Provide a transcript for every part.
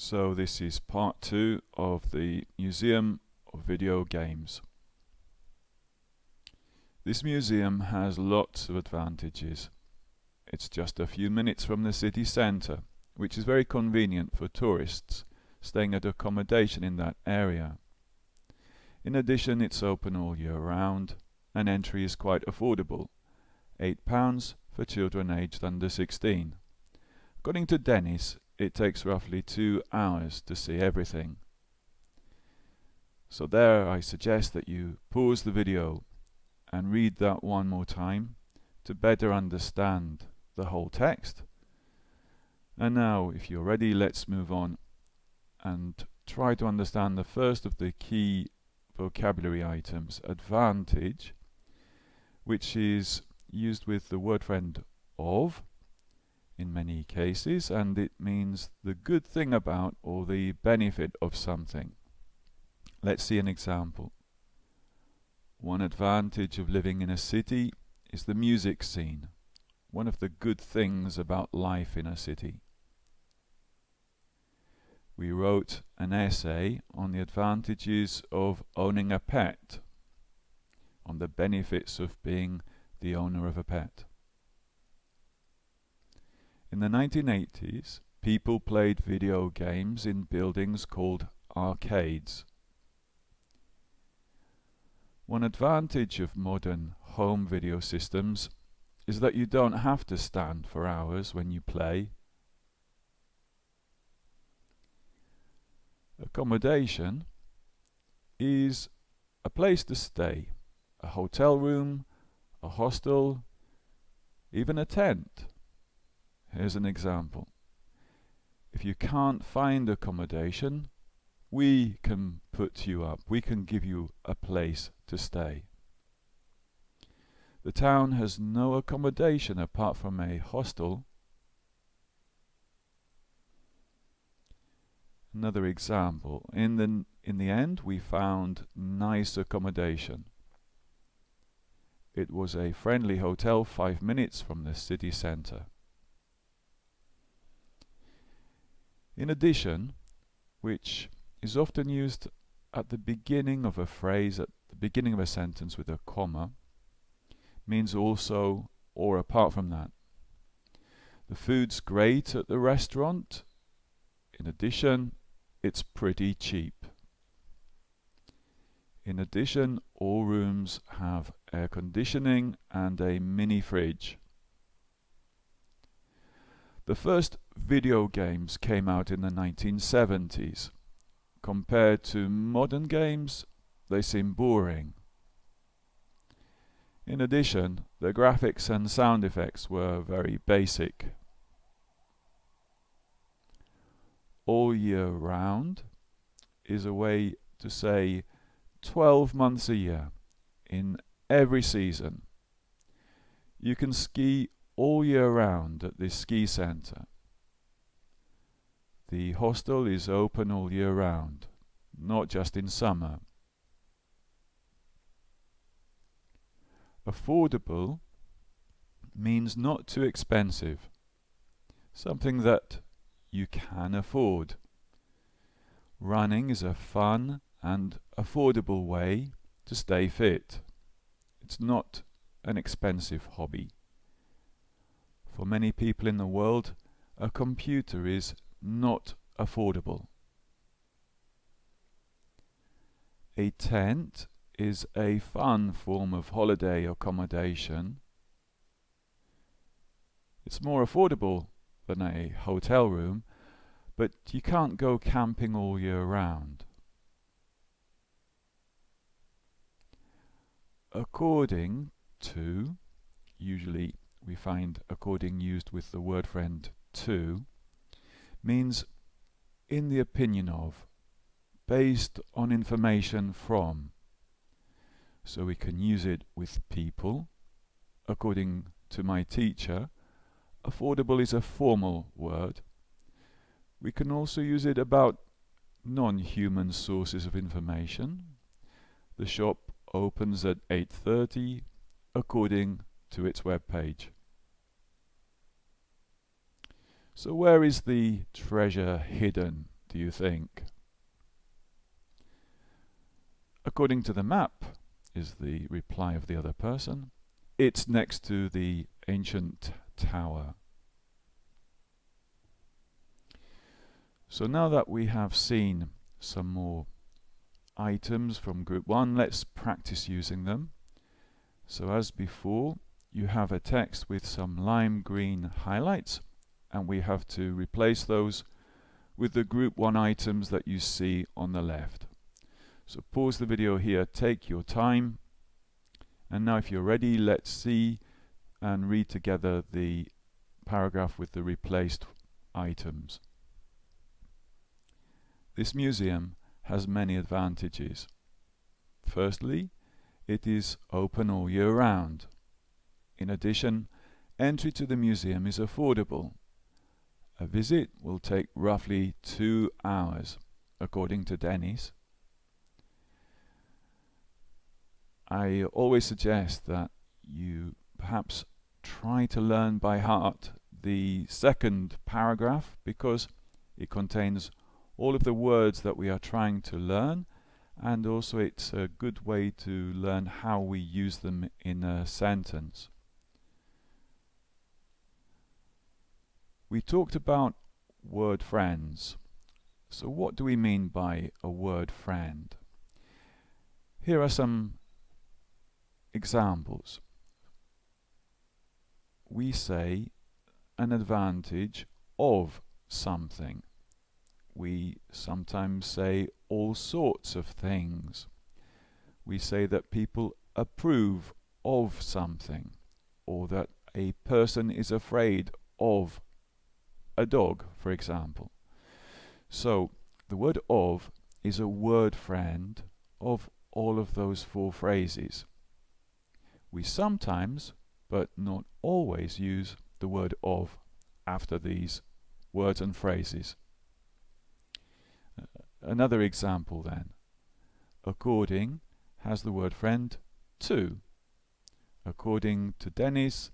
So this is part 2 of the Museum of Video Games. This museum has lots of advantages. It's just a few minutes from the city centre, which is very convenient for tourists staying at accommodation in that area. In addition, it's open all year round and entry is quite affordable, £8 for children aged under 16. According to Dennis, it takes roughly 2 hours to see everything. So there I suggest that you pause the video and read that one more time to better understand the whole text. And now, if you're ready, let's move on and try to understand the first of the key vocabulary items, advantage, which is used with the word friend of in many cases, and it means the good thing about or the benefit of something. Let's see an example. One advantage of living in a city is the music scene, one of the good things about life in a city. We wrote an essay on the advantages of owning a pet, on the benefits of being the owner of a pet. In the 1980s, people played video games in buildings called arcades. One advantage of modern home video systems is that you don't have to stand for hours when you play. Accommodation is a place to stay, a hotel room, a hostel, even a tent. Here's an example. If you can't find accommodation, we can put you up. We can give you a place to stay. The town has no accommodation apart from a hostel. Another example. In the end, we found nice accommodation. It was a friendly hotel 5 minutes from the city centre. In addition, which is often used at the beginning of a phrase, at the beginning of a sentence with a comma, means also or apart from that. The food's great at the restaurant. In addition, it's pretty cheap. In addition, all rooms have air conditioning and a mini fridge. The first video games came out in the 1970s. Compared to modern games, they seem boring. In addition, the graphics and sound effects were very basic. All year round is a way to say 12 months a year, in every season. You can ski all year round at this ski centre. The hostel is open all year round, not just in summer. Affordable means not too expensive, something that you can afford. Running is a fun and affordable way to stay fit. It's not an expensive hobby. For many people in the world, a computer is not affordable. A tent is a fun form of holiday accommodation. It's more affordable than a hotel room, but you can't go camping all year round. According to, usually we find according used with the word friend to, means in the opinion of, based on information from. So we can use it with people. According to my teacher, affordable is a formal word. We can also use it about non-human sources of information. The shop opens at 8:30 according to its web page. So where is the treasure hidden do you think? According to the map, is the reply of the other person. It's next to the ancient tower. So now that we have seen some more items from group 1, let's practice using them. So as before, you have a text with some lime green highlights, and we have to replace those with the group 1 items that you see on the left. So pause the video here, take your time, and now if you're ready, let's see and read together the paragraph with the replaced items. This museum has many advantages. Firstly, it is open all year round. In addition, entry to the museum is affordable. A visit will take roughly 2 hours, according to Dennis. I always suggest that you perhaps try to learn by heart the second paragraph, because it contains all of the words that we are trying to learn, and also it's a good way to learn how we use them in a sentence. We talked about word friends. So what do we mean by a word friend? Here are some examples. We say an advantage of something. We sometimes say all sorts of things. We say that people approve of something, or that a person is afraid of a dog, for example. So the word of is a word friend of all of those 4 phrases. We sometimes, but not always, use the word of after these words and phrases. Another example then. According has the word friend to. According to Dennis,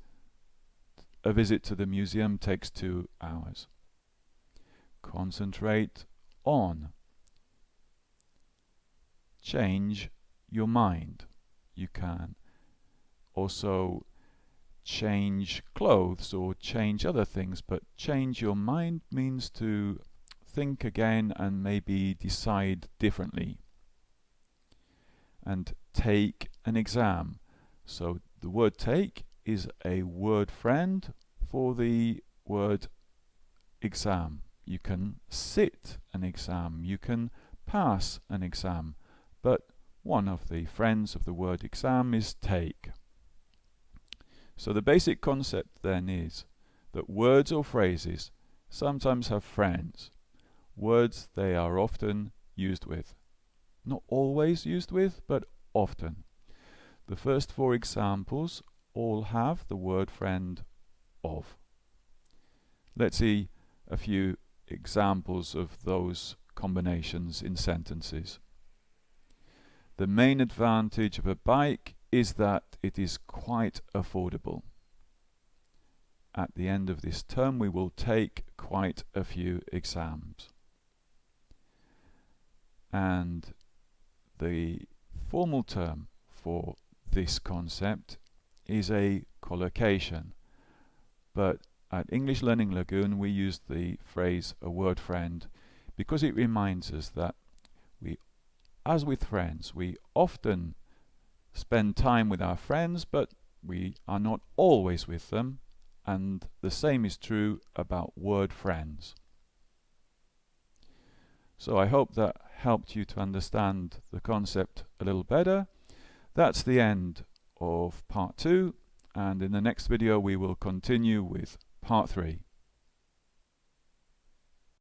a visit to the museum takes 2 hours. Concentrate on. Change your mind. You can also change clothes or change other things, but change your mind means to think again and maybe decide differently. And take an exam. So the word take is a word friend for the word exam. You can sit an exam, you can pass an exam, but one of the friends of the word exam is take. So the basic concept then is that words or phrases sometimes have friends. Words they are often used with. Not always used with, but often. The first 4 examples all have the word friend of. Let's see a few examples of those combinations in sentences. The main advantage of a bike is that it is quite affordable. At the end of this term, we will take quite a few exams. And the formal term for this concept is a collocation. But at English Learning Lagoon, we use the phrase a word friend because it reminds us that as with friends, we often spend time with our friends, but we are not always with them, and the same is true about word friends. So I hope that helped you to understand the concept a little better. That's the end of part 2, and in the next video we will continue with part 3.